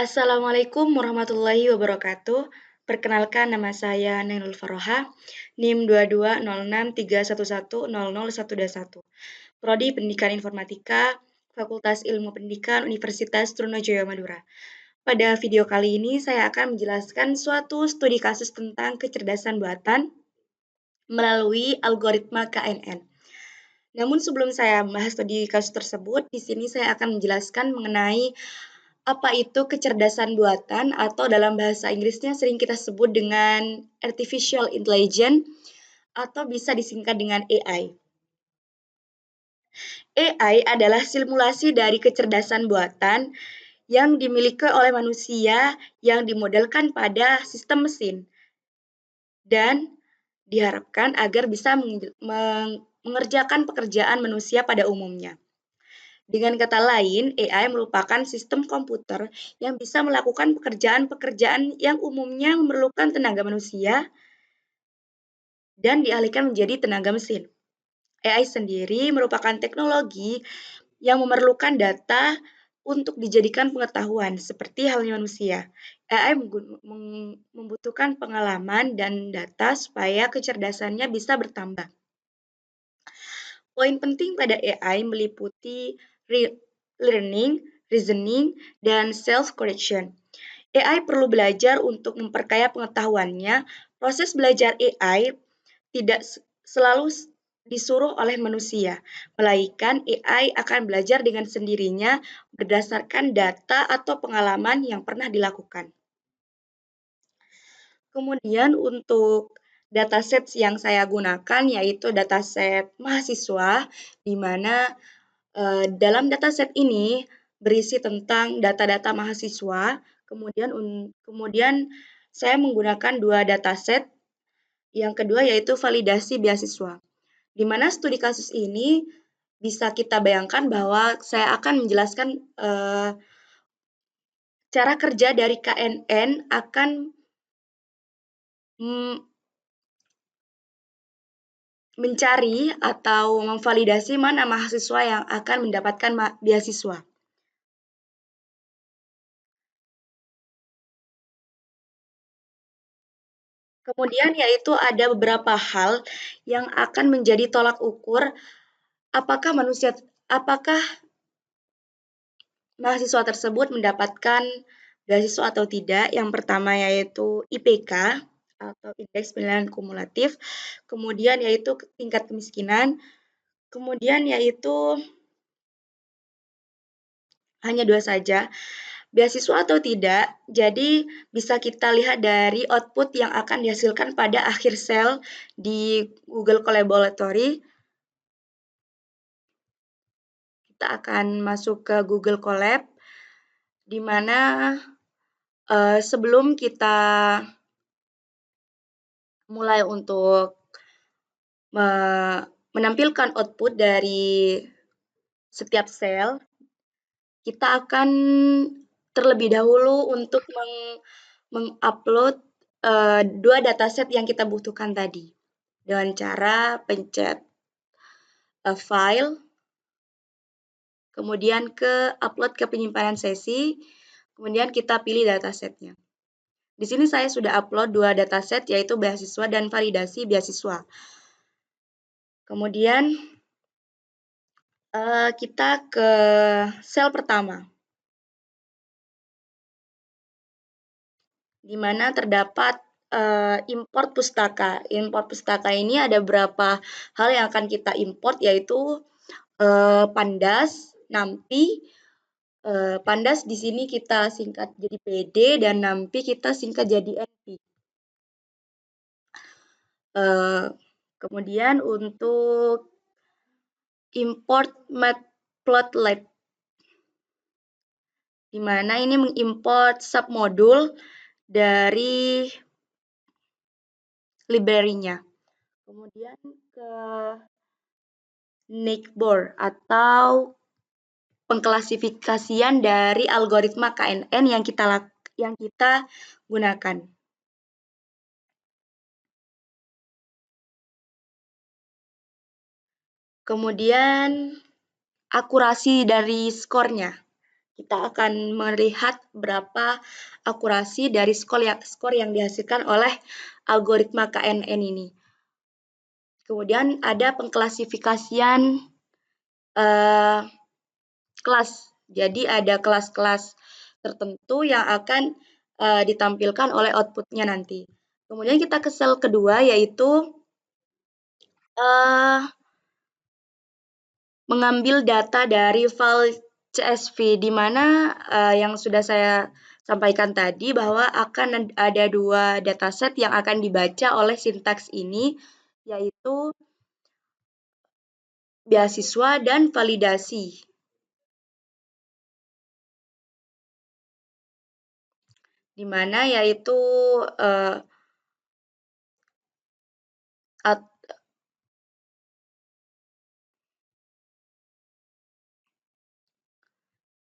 Assalamualaikum warahmatullahi wabarakatuh. Perkenalkan nama saya Nailul Faroha, NIM 220631100121. Prodi Pendidikan Informatika, Fakultas Ilmu Pendidikan Universitas Trunojoyo Madura. Pada video kali ini saya akan menjelaskan suatu studi kasus tentang kecerdasan buatan melalui algoritma KNN. Namun sebelum saya membahas studi kasus tersebut, di sini saya akan menjelaskan mengenai apa itu kecerdasan buatan atau dalam bahasa Inggrisnya sering kita sebut dengan artificial intelligence atau bisa disingkat dengan AI. AI adalah simulasi dari kecerdasan buatan yang dimiliki oleh manusia yang dimodelkan pada sistem mesin dan diharapkan agar bisa mengerjakan pekerjaan manusia pada umumnya. Dengan kata lain, AI merupakan sistem komputer yang bisa melakukan pekerjaan-pekerjaan yang umumnya memerlukan tenaga manusia dan dialihkan menjadi tenaga mesin. AI sendiri merupakan teknologi yang memerlukan data untuk dijadikan pengetahuan, seperti halnya manusia. AI membutuhkan pengalaman dan data supaya kecerdasannya bisa bertambah. Poin penting pada AI meliputi learning, reasoning, dan self-correction. AI perlu belajar untuk memperkaya pengetahuannya. Proses belajar AI tidak selalu disuruh oleh manusia, melainkan AI akan belajar dengan sendirinya berdasarkan data atau pengalaman yang pernah dilakukan. Kemudian untuk dataset yang saya gunakan yaitu dataset mahasiswa, di mana dalam dataset ini berisi tentang data-data mahasiswa. Kemudian saya menggunakan dua dataset. Yang kedua yaitu validasi beasiswa. Di mana studi kasus ini bisa kita bayangkan bahwa saya akan menjelaskan cara kerja dari KNN akan mencari atau memvalidasi mana mahasiswa yang akan mendapatkan beasiswa. Kemudian yaitu ada beberapa hal yang akan menjadi tolak ukur apakah mahasiswa tersebut mendapatkan beasiswa atau tidak. Yang pertama yaitu IPK atau indeks penilaian kumulatif, kemudian yaitu tingkat kemiskinan, kemudian yaitu hanya dua saja, beasiswa atau tidak. Jadi bisa kita lihat dari output yang akan dihasilkan pada akhir sel di Google Collaboratory. Kita akan masuk ke Google Colab, di mana sebelum kita mulai untuk menampilkan output dari setiap sel, kita akan terlebih dahulu untuk mengupload dua dataset yang kita butuhkan tadi dengan cara pencet file, kemudian ke upload ke penyimpanan sesi, kemudian kita pilih datasetnya. Di sini saya sudah upload dua dataset yaitu beasiswa dan validasi beasiswa. Kemudian kita ke sel pertama, di mana terdapat import pustaka. Import pustaka ini ada beberapa hal yang akan kita import yaitu Pandas, NumPy. Pandas di sini kita singkat jadi PD dan NumPy kita singkat jadi NP. Kemudian untuk import matplotlib, di mana ini mengimport submodul dari library-nya. Kemudian ke Nickboard atau pengklasifikasian dari algoritma KNN yang kita gunakan. Kemudian akurasi dari skornya. kita akan melihat berapa akurasi dari skor yang dihasilkan oleh algoritma KNN ini. Kemudian ada pengklasifikasian kelas. Jadi ada kelas-kelas tertentu yang akan ditampilkan oleh outputnya nanti. Kemudian kita ke sel kedua, yaitu mengambil data dari file CSV, di mana yang sudah saya sampaikan tadi bahwa akan ada 2 dataset yang akan dibaca oleh sintaks ini, yaitu beasiswa dan validasi. Di mana yaitu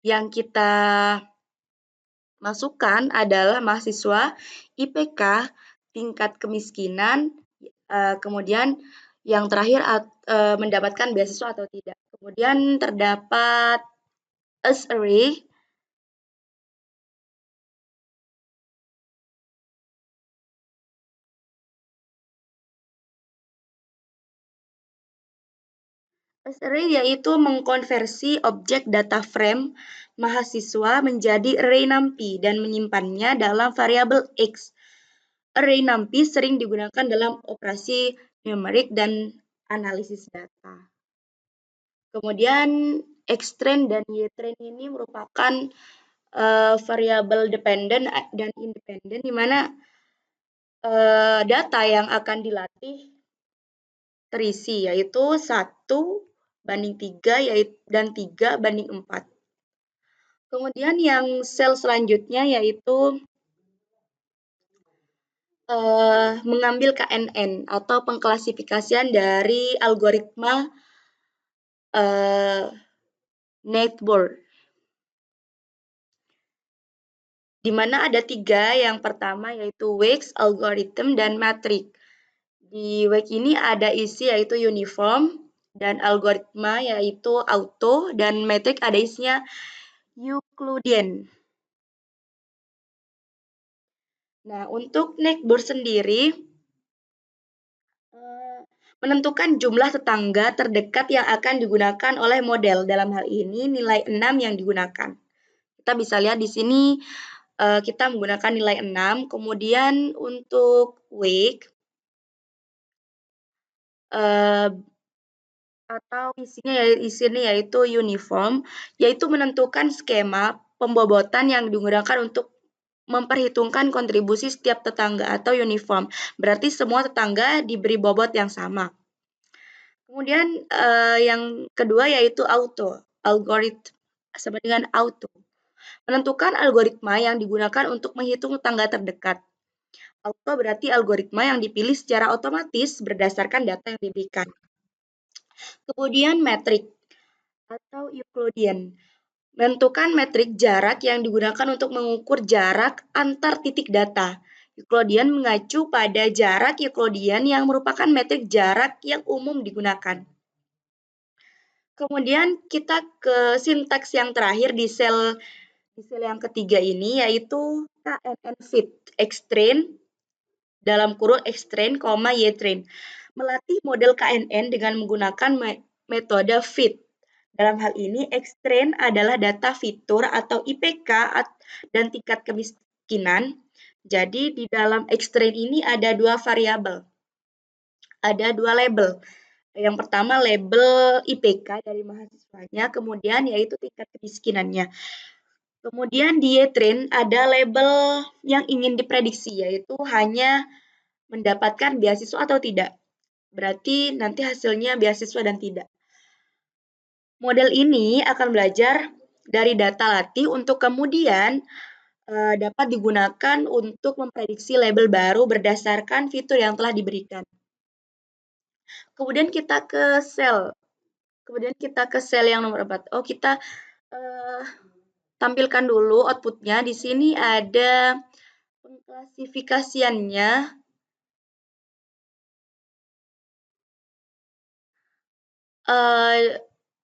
yang kita masukkan adalah mahasiswa, IPK, tingkat kemiskinan, kemudian yang terakhir mendapatkan beasiswa atau tidak. Kemudian terdapat as array. As array yaitu mengkonversi objek data frame mahasiswa menjadi array NumPy dan menyimpannya dalam variabel X. Array NumPy sering digunakan dalam operasi numerik dan analisis data. Kemudian Xtrain dan Ytrain ini merupakan variabel dependent dan independent, di mana data yang akan dilatih terisi, yaitu 1:3 dan 3:4. Kemudian yang sel selanjutnya yaitu mengambil KNN atau pengklasifikasian dari algoritma network, di mana ada 3. Yang pertama yaitu Weiss, algorithm, dan matrix. Di Weiss ini ada isi yaitu uniform, dan algoritma yaitu auto, dan matrix ada isinya Euclidean. Nah, untuk network sendiri menentukan jumlah tetangga terdekat yang akan digunakan oleh model. Dalam hal ini nilai 6 yang digunakan. Kita bisa lihat di sini kita menggunakan nilai 6. Kemudian untuk weight atau isinya yaitu uniform, yaitu menentukan skema pembobotan yang digunakan untuk memperhitungkan kontribusi setiap tetangga atau uniform. Berarti semua tetangga diberi bobot yang sama. Kemudian yang kedua yaitu auto, algoritma sama dengan auto. Menentukan algoritma yang digunakan untuk menghitung tetangga terdekat. Auto berarti algoritma yang dipilih secara otomatis berdasarkan data yang diberikan. Kemudian metrik atau Euclidean. Menentukan metrik jarak yang digunakan untuk mengukur jarak antar titik data. Euclidean mengacu pada jarak Euclidean yang merupakan metrik jarak yang umum digunakan. Kemudian kita ke sintaks yang terakhir di sel yang ketiga ini, yaitu KNN fit, Xtrain, dalam kurung Xtrain, Ytrain. Melatih model KNN dengan menggunakan metode fit. Dalam hal ini, Xtrain adalah data fitur atau IPK dan tingkat kemiskinan. Jadi di dalam Xtrain ini ada 2 variabel. Ada 2 label. Yang pertama label IPK dari mahasiswanya, kemudian yaitu tingkat kemiskinannya. Kemudian di Ytrain ada label yang ingin diprediksi, yaitu hanya mendapatkan beasiswa atau tidak. Berarti nanti hasilnya beasiswa dan tidak. Model ini akan belajar dari data latih untuk kemudian dapat digunakan untuk memprediksi label baru berdasarkan fitur yang telah diberikan. Kemudian kita ke sel yang nomor 4. Kita tampilkan dulu outputnya. Di sini ada pengklasifikasiannya.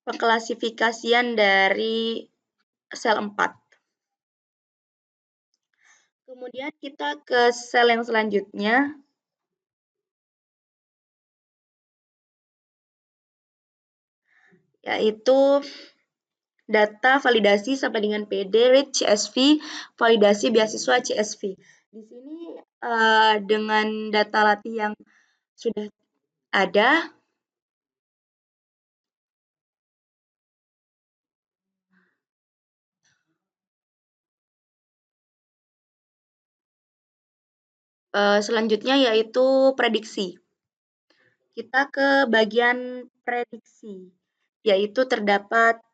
Pengklasifikasian dari sel 4. Kemudian kita ke sel yang selanjutnya, yaitu data validasi sampai dengan PD, read CSV, validasi beasiswa CSV. Di sini dengan data latih yang sudah ada, selanjutnya yaitu prediksi. Kita ke bagian prediksi, yaitu terdapat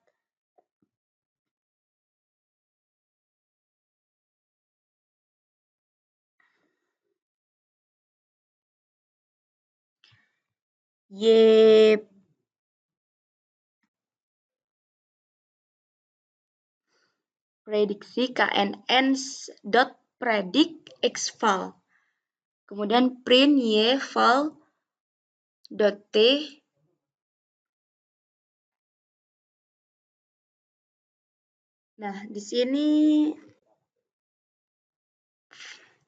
Y prediksi knn.predict xval. Kemudian print y val.t. Nah, di sini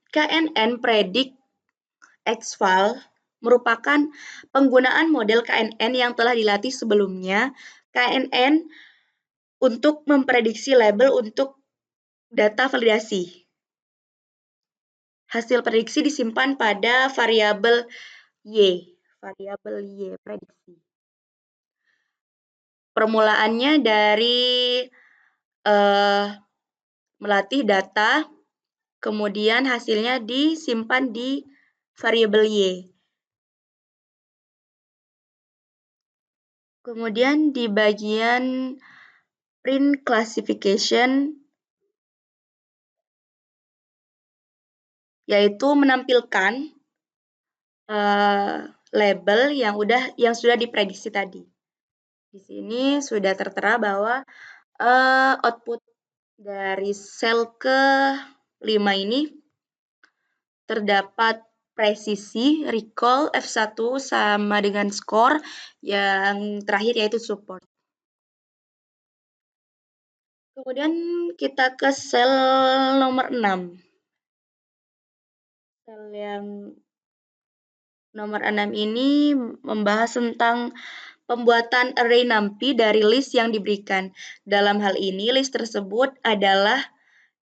knn predict xval merupakan penggunaan model KNN yang telah dilatih sebelumnya. KNN untuk memprediksi label untuk data validasi. Hasil prediksi disimpan pada variabel Y, prediksi. Permulaannya dari melatih data, kemudian hasilnya disimpan di variabel Y. Kemudian di bagian print classification, yaitu menampilkan label yang sudah diprediksi tadi. Di sini sudah tertera bahwa output dari sel ke-5 ini terdapat presisi, recall, F1 sama dengan score, yang terakhir yaitu support. Kemudian kita ke sel nomor 6. Sel yang nomor 6 ini membahas tentang pembuatan array NumPy dari list yang diberikan. Dalam hal ini, list tersebut adalah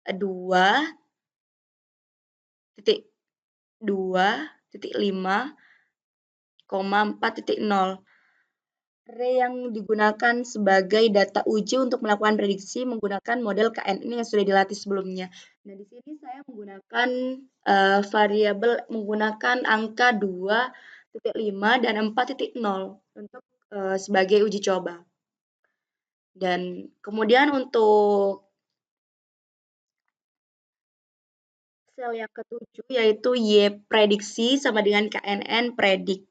2.2.5,4.0. Array yang digunakan sebagai data uji untuk melakukan prediksi menggunakan model KNN yang sudah dilatih sebelumnya. Nah, di sini saya menggunakan variabel menggunakan angka 2.5 dan 4.0 untuk sebagai uji coba. Dan kemudian untuk sel yang ke-7 yaitu Y prediksi sama dengan KNN predict.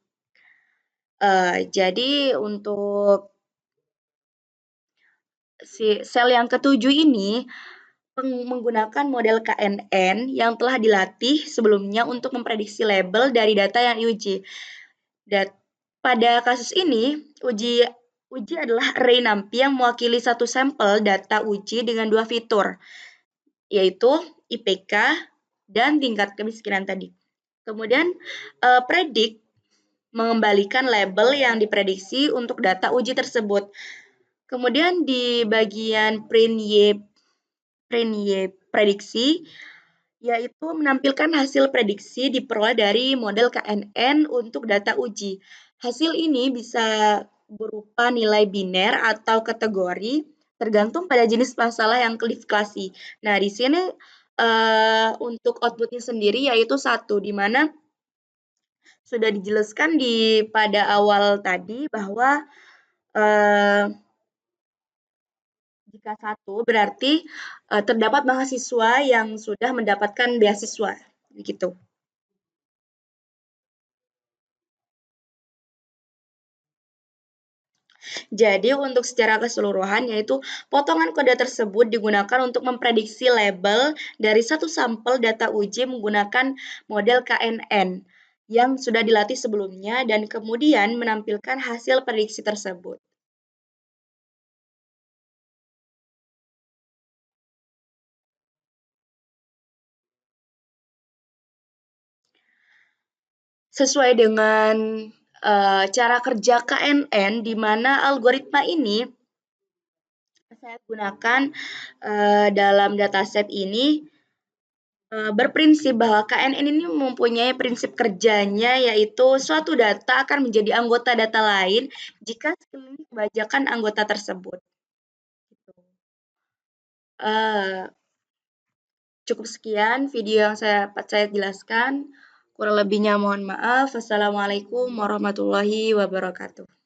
Jadi untuk sel yang ke-7 ini menggunakan model KNN yang telah dilatih sebelumnya untuk memprediksi label dari data yang diuji. Dan pada kasus ini, uji adalah array NumPy yang mewakili satu sampel data uji dengan 2 fitur, yaitu IPK dan tingkat kemiskinan tadi. Kemudian predict mengembalikan label yang diprediksi untuk data uji tersebut. Kemudian di bagian print Y prediksi, yaitu menampilkan hasil prediksi diperoleh dari model KNN untuk data uji. Hasil ini bisa berupa nilai biner atau kategori, tergantung pada jenis masalah yang klasifikasi. Nah, di sini untuk outputnya sendiri yaitu 1, di mana sudah dijelaskan pada awal tadi bahwa jika 1 berarti terdapat mahasiswa yang sudah mendapatkan beasiswa, begitu. Jadi untuk secara keseluruhan yaitu potongan kode tersebut digunakan untuk memprediksi label dari satu sampel data uji menggunakan model KNN yang sudah dilatih sebelumnya dan kemudian menampilkan hasil prediksi tersebut. sesuai dengan cara kerja KNN, di mana algoritma ini saya gunakan dalam dataset ini berprinsip bahwa KNN ini mempunyai prinsip kerjanya, yaitu suatu data akan menjadi anggota data lain jika sekeliling kebajakan anggota tersebut. Uh, Cukup sekian video yang saya jelaskan. Kurang lebihnya mohon maaf. Wassalamualaikum warahmatullahi wabarakatuh.